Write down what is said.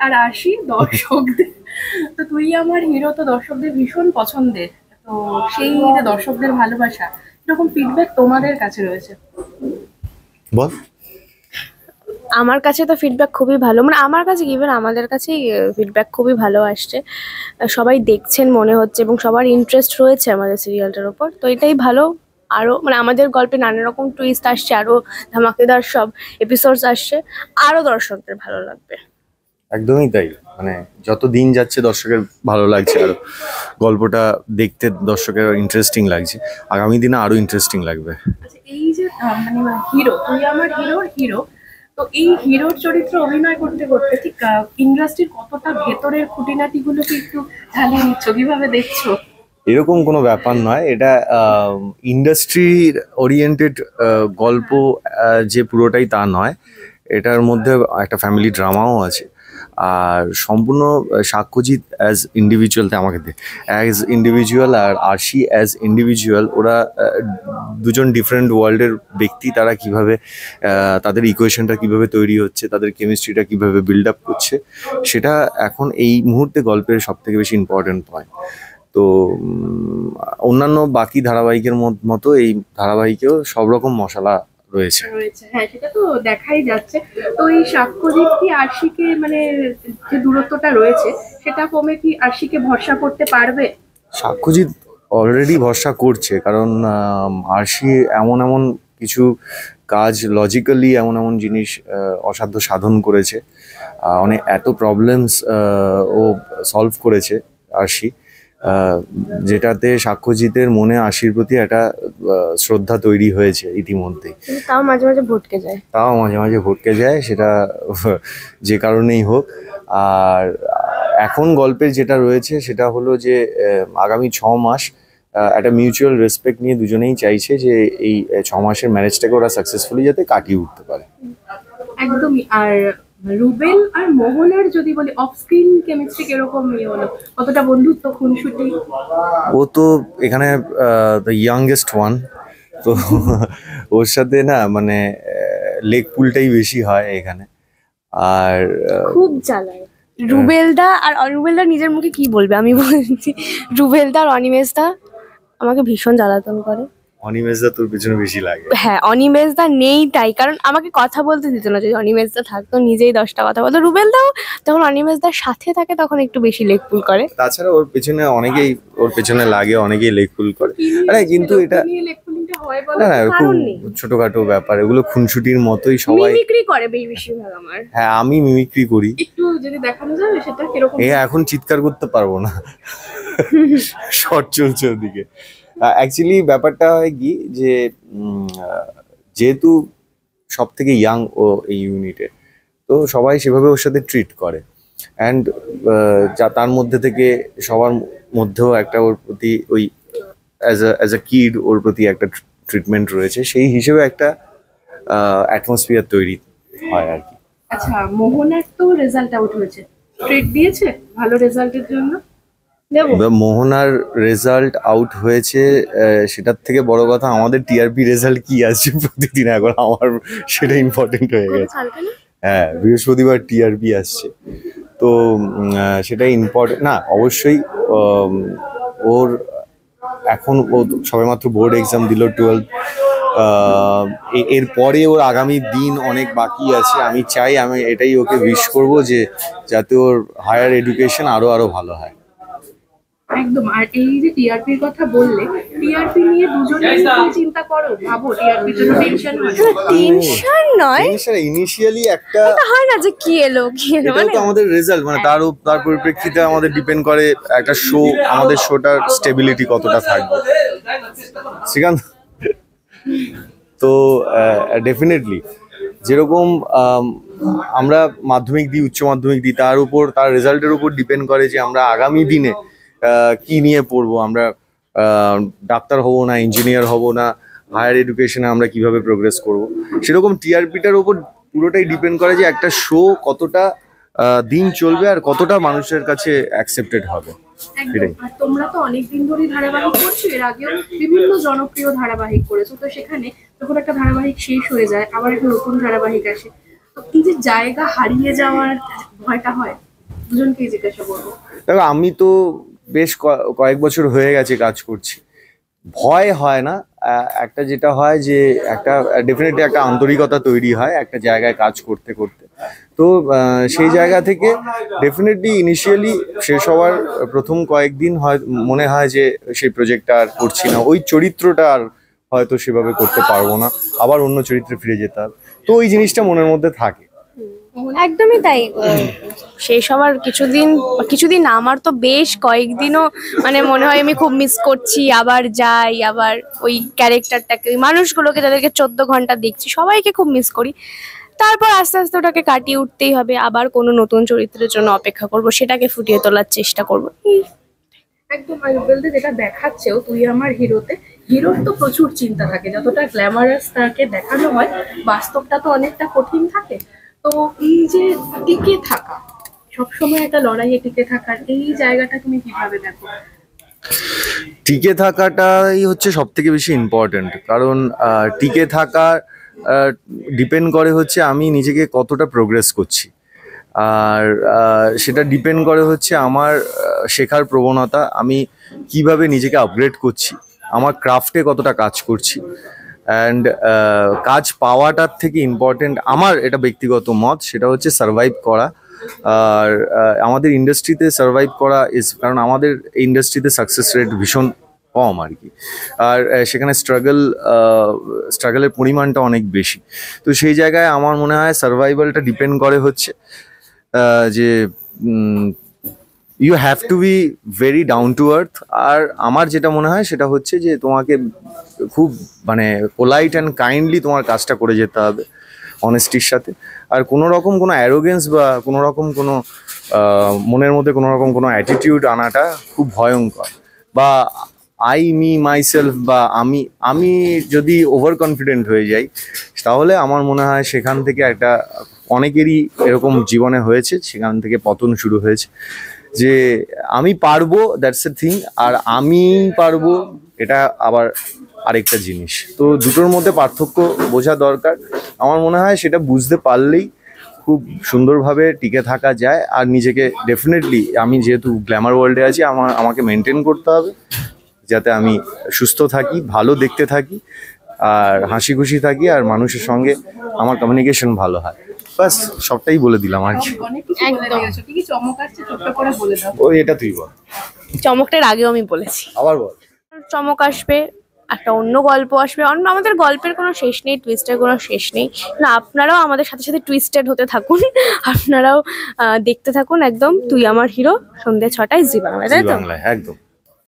আর আসি দর্শকদের। তো তুই আমার হিরো তো দর্শকদের ভীষণ পছন্দের। তো সেই যে দর্শকদের ভালোবাসা, এরকম ফিডব্যাক তোমাদের কাছে রয়েছে? বল। আমার কাছে তো ফিডব্যাক খুবই ভালো, মানে আমার কাছে ইভেন আমাদের কাছেই ফিডব্যাক খুবই ভালো আসছে। সবাই দেখছেন মনে হচ্ছে এবং সবার ইন্টারেস্ট রয়েছে আমাদের সিরিয়ালটার ওপর, তো এটাই ভালো। আরও মানে আমাদের গল্পে নানা রকম টুইস্ট আসছে, আরও ধামাকেদার সব এপিসোডস আসছে, আরও দর্শকদের ভালো লাগবে। একদমই তাই, মানে যত দিন যাচ্ছে দর্শকের ভালো লাগছে, আর গল্পটা দেখতে দর্শকের ইন্টারেস্টিং লাগছে, আগামী দিনে আরো ইন্টারেস্টিং লাগবে। আচ্ছা, এই যে মানে হিরো, তুই আমার হিরোর হিরো, তো এই হিরোর চরিত্র অভিনয় করতে করতে ঠিক ইন্ডাস্ট্রির কতটা ভেতরের খুঁটিনাটি গুলো কি একটু ঢালিয়ে নিচ্ছ, কিভাবে দেখছো? এরকম কোনো ব্যাপার নয়, এটা ইন্ডাস্ট্রি ওরিয়েন্টেড গল্প যে পুরোটাই তা নয়, এটার মধ্যে একটা ফ্যামিলি ড্রামাও আছে। আর সম্পূর্ণ সাক্ষ্যজিৎ অ্যাজ ইন্ডিভিজুয়াল, আমাকে অ্যাজ ইন্ডিভিজুয়াল আর আরশি অ্যাজ ইন্ডিভিজুয়াল, ওরা দুজন ডিফারেন্ট ওয়ার্ল্ডের ব্যক্তি। তারা কিভাবে তাদের ইকুয়েশনটা কিভাবে তৈরি হচ্ছে, তাদের কেমিস্ট্রিটা কিভাবে বিল্ড আপ করছে, সেটা এখন এই মুহূর্তে গল্পের সব থেকে বেশি ইম্পর্টেন্ট পয়েন্ট। তো অন্যান্য বাকি ধারাবাহিকের মতো এই ধারাবাহিকেও সব রকম মশলা রয়েছে। হ্যাঁ, সেটা তো দেখাই যাচ্ছে। তো এই সাক্ষ্যজিৎ কি আরশিকে, মানে যে দূরত্বটা রয়েছে সেটা কমে কি আরশিকে ভরসা করতে পারবে? সাক্ষ্যজিৎ অলরেডি ভরসা করছে, কারণ আরশি এমন এমন কিছু কাজ লজিক্যালি, এমন এমন জিনিস অসাধ্য সাধন করেছে, অনেক এত প্রবলেমস ও সলভ করেছে আরশি, যেটাতে সাক্ষ্যজিতের মনে আশির প্রতি একটা শ্রদ্ধা তৈরি হয়েছে ইতিমধ্যেই। তাও মাঝে মাঝে ভটকে যায়, সেটা যে কারণেই হোক। আর এখন গল্পের যেটা রয়েছে সেটা হলো যে আগামী 6 মাস একটা মিউচুয়াল রেসপেক্ট নিয়ে দুজনেই চাইছে যে এই 6 মাসের ম্যারেজটাকে ওরা সাকসেসফুলি যাতে কাটিয়ে উঠতে পারে। একদমই। আর রুবেল আর মোহনার যদি বলি, অফ স্ক্রিন কেমিস্ট্রি কিরকম হলো, কতটা বন্ধুত্ব, খুনসুটি? ও তো এখানে দ্য ইয়াংগেস্ট ওয়ান, তো ওর সাথে না মানে লেগ পুলটাই বেশি হয় এখানে। আর খুব জ্বালায় রুবেলদা। আর রুবেলদা নিজের মুখে কি বলবে, আমি বলছি, রুবেলদা আর অনিমেষদা আমাকে ভীষণ জ্বালাতন করে। অনিমেষদা তোর পেছনে বেশি লাগে। হ্যাঁ, অনিমেষদা নেই তাই, কারণ আমাকে কথা বলতে দিত না। যদি অনিমেষদা থাকতো নিজেই 10টা কথা বলতো, রুবেলদাও তখন অনিমেষদার সাথে থাকে তখন একটু বেশি লেগ পুল করে। তাছাড়া ওর পেছনে অনেকেই ওর পেছনে লাগে, অনেকেই লেগ পুল করে। আরে কিন্তু এটা না না, খুব ছোটখাটো ব্যাপার, এগুলো খুনসুটির মতোই, সবাই মিমিক্রি করে বেশিরভাগ আমার। হ্যাঁ, আমি মিমিক্রি করি। একটু যদি দেখানো যাবে সেটা কিরকম? এখন চিৎকার করতে পারবো না, শর্ট চলছে ওদিকে। অ্যাকচুয়ালি ব্যাপারটা হয় কি যে যেহেতু সব থেকে ইয়াং ও এই ইউনিটে, তো সবাই সেভাবে ওর সাথে ট্রিট করে। অ্যান্ড যা তার মধ্যে থেকে সবার মধ্যেও একটা ওর প্রতি ওই অ্যাজ আ কিড ওর প্রতি একটা ট্রিটমেন্ট রয়েছে, সেই হিসেবে একটা অ্যাটমসফিয়ার তৈরি হয় আর কি। আচ্ছা, মোহনার তো রেজাল্ট আউট হয়েছে, ট্রিট দিয়েছে ভালো রেজাল্টের জন্য? মোহনার রেজাল্ট আউট হয়েছে, সেটার থেকে বড় কথা আমাদের টিআরপি রেজাল্ট কি আসছে প্রতিদিন, এখন আমার সেটা ইম্পর্টেন্ট হয়ে গেছে। হ্যাঁ, বৃহস্পতিবার টিআরপি আসছে, তো সেটা ইম্পর্টেন্ট না অবশ্যই। ওর এখন ও সবেমাত্র বোর্ড এক্সাম দিল 12, এরপরে ওর আগামী দিন অনেক বাকি আছে। আমি চাই, আমি এটাই ওকে উইশ করবো যে যাতে ওর হায়ার এডুকেশন আরো ভালো হয়। একদম। আর এই যে টিআরপির কথা বললে, টিআরপি নিয়ে দুজনেই চিন্তা করো, ভাবো টিআরপির জন্য টেনশন হয়? টেনশন নয়, ইনিশিয়ালি একটা হয় না যে কি এলো মানে তো আমাদের রেজাল্ট, মানে তার পরিপ্রেক্ষিতে আমাদের ডিপেন্ড করে একটা শো, আমাদের শোটার স্টেবিলিটি কতটা থাকবে। শ্রীকান্ত, তো ডেফিনেটলি যেরকম আমরা মাধ্যমিক দিই, উচ্চ মাধ্যমিক দিই, তার উপর তার রেজাল্টের উপর ডিপেন্ড করে যে আমরা আগামী দিনে কি নিয়ে পড়বো, আমরা ডাক্তার হব না, ইঞ্জিনিয়ার হব না, হায়ার এডুকেশনে আমরা কিভাবে প্রোগ্রেস করব। সেরকম টিআরপিটার উপর পুরোটাই ডিপেন্ড করে যে একটা শো কতটা দিন চলবে আর কতটা মানুষের কাছে অ্যাকসেপ্টেড হবে। তোমরা তো অনেকদিন ধরে ধারাবাহিক করছো, এর আগেও বিভিন্ন জনপ্রিয় ধারাবাহিক করেছো, তো সেখানে যখন একটা ধারাবাহিক শেষ হয়ে যায় আবার একটা নতুন ধারাবাহিক আসে, তো এই যে জায়গা হারিয়ে যাওয়ার ভয়টা হয়? দুজনকেই জিজ্ঞাসা করবো। দেখো আমি তো বেশ কয়েক বছর হয়ে গেছে কাজ করছি, ভয় হয় না। একটা যেটা হয় যে একটা ডেফিনেটলি একটা আন্তরিকতা তৈরি হয় একটা জায়গায় কাজ করতে করতে। তো সেই জায়গা থেকে ডেফিনেটলি ইনিশিয়ালি শেষ হওয়ার প্রথম কয়েকদিন হয় মনে হয় যে সেই প্রজেক্টটা আর করছি না, ওই চরিত্রটা আর হয়তো সেভাবে করতে পারবো না, আবার অন্য চরিত্রে ফিরে যেতে হবে। তো ওই জিনিসটা মনের মধ্যে থাকে। একদমই তাই। শেষ হওয়ার কিছুদিন না, আমার তো বেশ কয়েকদিনও মানে মনে হয় আমি খুব মিস করছি, আবার যাই, আবার ওই ক্যারেক্টারটাকে, ওই মানুষগুলোকে যাদেরকে 14 ঘন্টা দেখছি সবাইকে খুব মিস করি। তারপর আস্তে আস্তে ওটাকে কাটিয়ে উঠতেই হবে, আবার কোনো নতুন চরিত্রের জন্য অপেক্ষা করব, সেটাকে ফুটিয়ে তোলার চেষ্টা করব। একদম বলতে যেটা দেখাচ্ছেও তুই আমার হিরোতে, হিরোর তো প্রচুর চিন্তা থাকে, যতটা গ্ল্যামারাস তাকে দেখানো হয় বাস্তবটা তো অনেকটা কঠিন থাকে। তো এই যে টিকে থাকা, সবসময় একটা লড়াইয়ে টিকে থাকার এই জায়গাটা তুমি কিভাবে দেখো? টিকে থাকাটাই হচ্ছে সব থেকে বেশি ইম্পর্ট্যান্ট, কারণ টিকে থাকা ডিপেন্ড করে হচ্ছে আমি নিজেকে কতটা প্রোগ্রেস করছি, আর সেটা ডিপেন্ড করে হচ্ছে আমার শেখার প্রবণতা, আমি কিভাবে নিজেকে আপগ্রেড করছি, আমার ক্রাফটে কতটা কাজ করছি। অ্যান্ড কাজ পাওয়াটার থেকে ইম্পর্টেন্ট আমার এটা ব্যক্তিগত মত, সেটা হচ্ছে সার্ভাইভ করা। আর আমাদের ইন্ডাস্ট্রিতে সার্ভাইভ করা কারণ আমাদের ইন্ডাস্ট্রিতে সাকসেস রেট ভীষণ কম আর কি, আর সেখানে স্ট্রাগলের পরিমাণটা অনেক বেশি। তো সেই জায়গায় আমার মনে হয় সার্ভাইভালটা ডিপেন্ড করে হচ্ছে যে you have to be very down to earth. আর আমার যেটা মনে হয় সেটা হচ্ছে যে তোমাকে খুব মানে পোলাইট অ্যান্ড কাইন্ডলি তোমার কাজটা করে যেতে হবে অনেস্টির সাথে। আর কোনো রকম কোনো অ্যারোগেন্স বা কোনো রকম কোনো মনের মধ্যে কোনো রকম কোনো অ্যাটিটিউড আনাটা খুব ভয়ঙ্কর। বা মি মাইসেলফ বা আমি যদি ওভার কনফিডেন্ট হয়ে যাই, তাহলে আমার মনে হয় সেখান থেকে একটা অনেকেরই এরকম জীবনে হয়েছে, সেখান থেকে পতন শুরু হয়েছে। যে আমি পারবো, দ্যাটস এ থিং, আর আমি পারবো এটা আবার আরেকটা জিনিস। তো দুটোর মধ্যে পার্থক্য বোঝা দরকার। আমার মনে হয় সেটা বুঝতে পারলেই খুব সুন্দরভাবে টিকে থাকা যায়। আর নিজেকে ডেফিনেটলি, আমি যেহেতু গ্ল্যামার ওয়ার্ল্ডে আছি, আমাকে মেনটেন করতে হবে যাতে আমি সুস্থ থাকি, ভালো দেখতে থাকি, আর হাসি খুশি থাকি, আর মানুষের সঙ্গে আমার কমিউনিকেশন ভালো হয়। বাস সবটাই বলে দিলাম আর কি। অনেক কিছু বলে দিয়েছো, কি কি চমক আসছে ছোট্ট করে বলে দাও। ওই এটা তুই বল। চমকটার আগেও আমি বলেছি, আবার বল। চমক আসবে, একটা অন্য গল্প আসবে। আমাদের গল্পের কোনো শেষ নেই, টুইস্টের কোনো শেষ নেই না। আপনারাও আমাদের সাথে সাথে টুইস্টেড হতে থাকুন, আপনারাও দেখতে থাকুন একদম তুই আমার হিরো, সন্ধ্যে 6টায় জি বাংলায়, তাই তো? বাংলায় একদম।